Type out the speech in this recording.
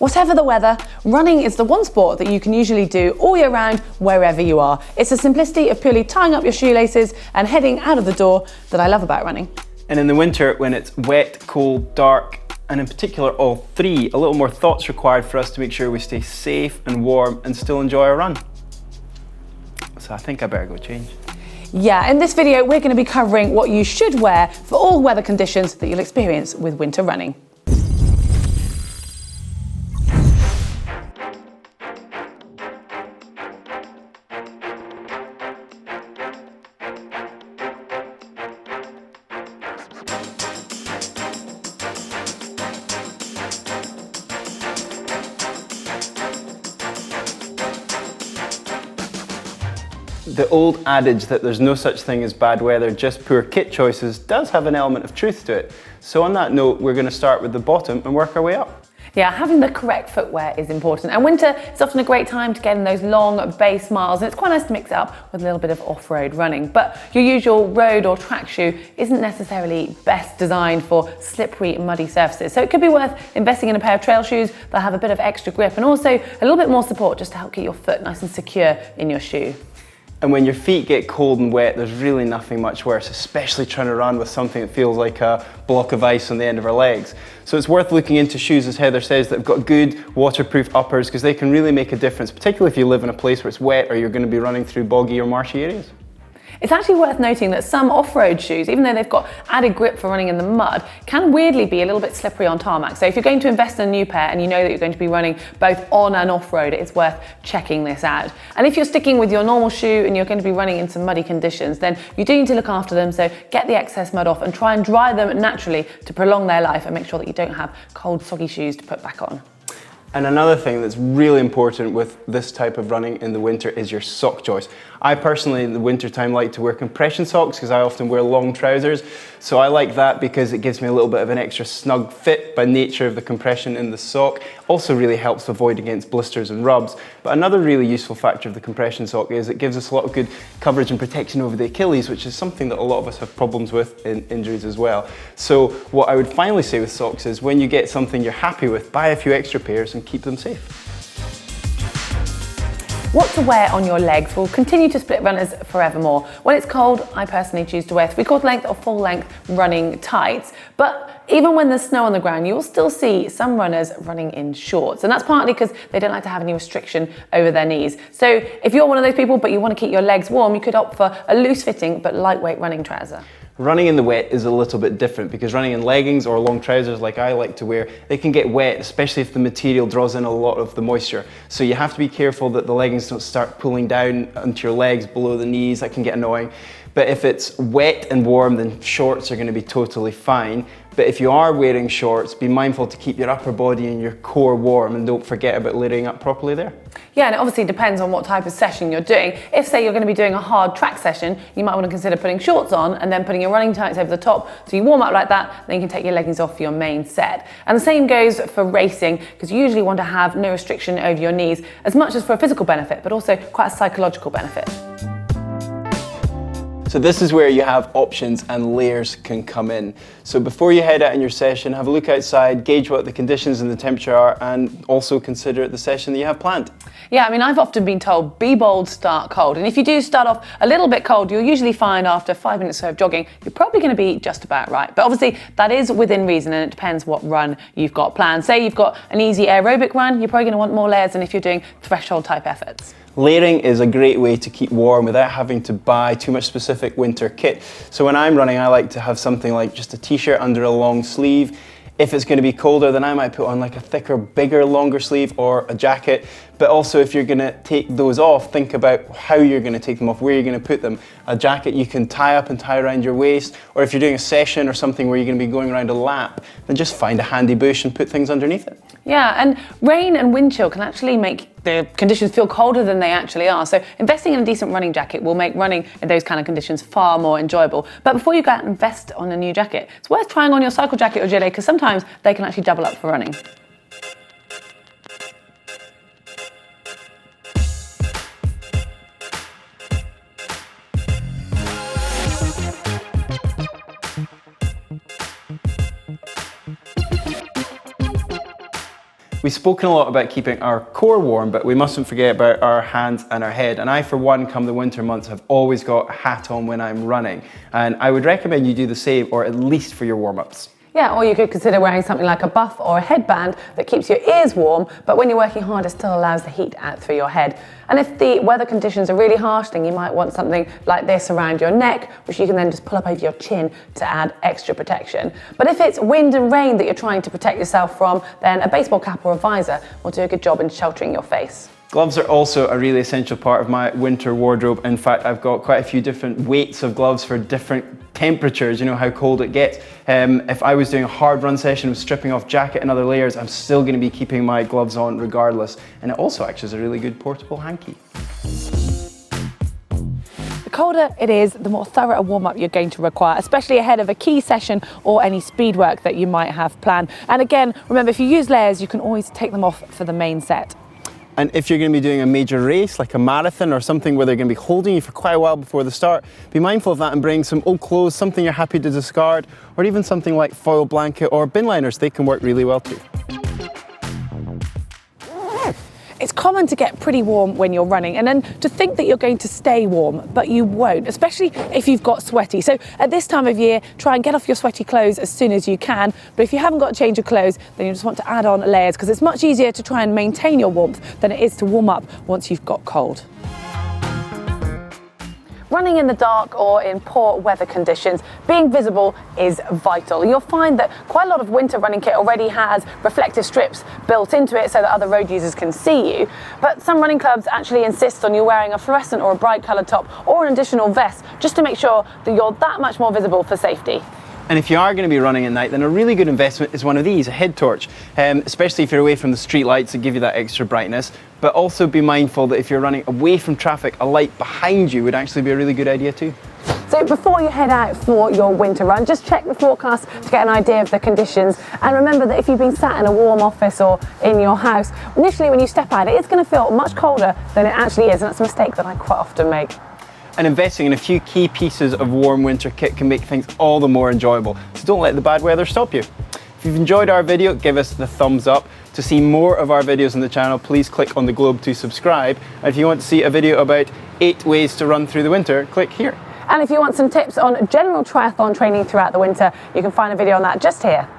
Whatever the weather, running is the one sport that you can usually do all year round, wherever you are. It's the simplicity of purely tying up your shoelaces and heading out of the door that I love about running. And in the winter, when it's wet, cold, dark, and in particular all three, a little more thought's required for us to make sure we stay safe and warm and still enjoy our run. So I think I better go change. Yeah, in this video, we're going to be covering what you should wear for all weather conditions that you'll experience with winter running. The old adage that there's no such thing as bad weather, just poor kit choices, does have an element of truth to it. So on that note, we're going to start with the bottom and work our way up. Yeah, having the correct footwear is important, and winter is often a great time to get in those long base miles, and it's quite nice to mix it up with a little bit of off-road running. But your usual road or track shoe isn't necessarily best designed for slippery, muddy surfaces, so it could be worth investing in a pair of trail shoes that have a bit of extra grip and also a little bit more support just to help keep your foot nice and secure in your shoe. And when your feet get cold and wet, there's really nothing much worse, especially trying to run with something that feels like a block of ice on the end of our legs. So it's worth looking into shoes, as Heather says, that have got good waterproof uppers, because they can really make a difference, particularly if you live in a place where it's wet or you're going to be running through boggy or marshy areas. It's actually worth noting that some off-road shoes, even though they've got added grip for running in the mud, can weirdly be a little bit slippery on tarmac. So if you're going to invest in a new pair and you know that you're going to be running both on and off-road, it's worth checking this out. And if you're sticking with your normal shoe and you're going to be running in some muddy conditions, then you do need to look after them. So get the excess mud off and try and dry them naturally to prolong their life and make sure that you don't have cold, soggy shoes to put back on. And another thing that's really important with this type of running in the winter is your sock choice. I personally, in the winter time, like to wear compression socks because I often wear long trousers. So I like that because it gives me a little bit of an extra snug fit by nature of the compression in the sock. Also really helps avoid against blisters and rubs. But another really useful factor of the compression sock is it gives us a lot of good coverage and protection over the Achilles, which is something that a lot of us have problems with in injuries as well. So what I would finally say with socks is when you get something you're happy with, buy a few extra pairs and keep them safe. What to wear on your legs will continue to split runners forevermore. When it's cold, I personally choose to wear 3/4 length or full length running tights. But even when there's snow on the ground, you'll still see some runners running in shorts. And that's partly because they don't like to have any restriction over their knees. So if you're one of those people but you want to keep your legs warm, you could opt for a loose fitting but lightweight running trouser. Running in the wet is a little bit different because running in leggings or long trousers like I like to wear, they can get wet, especially if the material draws in a lot of the moisture. So you have to be careful that the leggings don't start pulling down onto your legs below the knees. That can get annoying. But if it's wet and warm, then shorts are going to be totally fine. But if you are wearing shorts, be mindful to keep your upper body and your core warm and don't forget about layering up properly there. Yeah, and it obviously depends on what type of session you're doing. If, say, you're going to be doing a hard track session, you might want to consider putting shorts on and then putting your running tights over the top. So you warm up like that, then you can take your leggings off for your main set. And the same goes for racing, because you usually want to have no restriction over your knees, as much as for a physical benefit, but also quite a psychological benefit. So this is where you have options and layers can come in. So before you head out in your session, have a look outside, gauge what the conditions and the temperature are, and also consider the session that you have planned. Yeah, I mean, I've often been told, be bold, start cold. And if you do start off a little bit cold, you'll usually find after 5 minutes of jogging, you're probably going to be just about right. But obviously, that is within reason, and it depends what run you've got planned. Say you've got an easy aerobic run, you're probably going to want more layers than if you're doing threshold type efforts. Layering is a great way to keep warm without having to buy too much specific winter kit. So when I'm running, I like to have something like just a t-shirt under a long sleeve. If it's going to be colder, then I might put on like a thicker, bigger, longer sleeve or a jacket. But also if you're going to take those off, think about how you're going to take them off, where you're going to put them. A jacket you can tie up and tie around your waist, or if you're doing a session or something where you're going to be going around a lap, then just find a handy bush and put things underneath it. Yeah, and rain and wind chill can actually make the conditions feel colder than they actually are. So investing in a decent running jacket will make running in those kind of conditions far more enjoyable. But before you go out and invest on a new jacket, it's worth trying on your cycle jacket or gilet, because sometimes they can actually double up for running. We've spoken a lot about keeping our core warm, but we mustn't forget about our hands and our head. And I, for one, come the winter months, have always got a hat on when I'm running. And I would recommend you do the same, or at least for your warm-ups. Yeah, or you could consider wearing something like a buff or a headband that keeps your ears warm, but when you're working hard, it still allows the heat out through your head. And if the weather conditions are really harsh, then you might want something like this around your neck, which you can then just pull up over your chin to add extra protection. But if it's wind and rain that you're trying to protect yourself from, then a baseball cap or a visor will do a good job in sheltering your face. Gloves are also a really essential part of my winter wardrobe. In fact, I've got quite a few different weights of gloves for different temperatures, you know how cold it gets. If I was doing a hard run session with stripping off jacket and other layers, I'm still going to be keeping my gloves on regardless. And it also acts as a really good portable hanky. The colder it is, the more thorough a warm-up you're going to require, especially ahead of a key session or any speed work that you might have planned. And again, remember, if you use layers, you can always take them off for the main set. And if you're going to be doing a major race, like a marathon or something where they're going to be holding you for quite a while before the start, be mindful of that and bring some old clothes, something you're happy to discard, or even something like foil blanket or bin liners. They can work really well too. It's common to get pretty warm when you're running and then to think that you're going to stay warm, but you won't, especially if you've got sweaty. So at this time of year, try and get off your sweaty clothes as soon as you can. But if you haven't got a change of clothes, then you just want to add on layers because it's much easier to try and maintain your warmth than it is to warm up once you've got cold. Running in the dark or in poor weather conditions, being visible is vital. You'll find that quite a lot of winter running kit already has reflective strips built into it so that other road users can see you. But some running clubs actually insist on you wearing a fluorescent or a bright coloured top or an additional vest just to make sure that you're that much more visible for safety. And if you are going to be running at night, then a really good investment is one of these, a head torch, especially if you're away from the street lights that give you that extra brightness. But also be mindful that if you're running away from traffic, a light behind you would actually be a really good idea too. So before you head out for your winter run, just check the forecast to get an idea of the conditions. And remember that if you've been sat in a warm office or in your house, initially when you step out, it's going to feel much colder than it actually is. And that's a mistake that I quite often make. And investing in a few key pieces of warm winter kit can make things all the more enjoyable. So don't let the bad weather stop you. If you've enjoyed our video, give us the thumbs up. To see more of our videos on the channel, please click on the globe to subscribe. And if you want to see a video about 8 ways to run through the winter, click here. And if you want some tips on general triathlon training throughout the winter, you can find a video on that just here.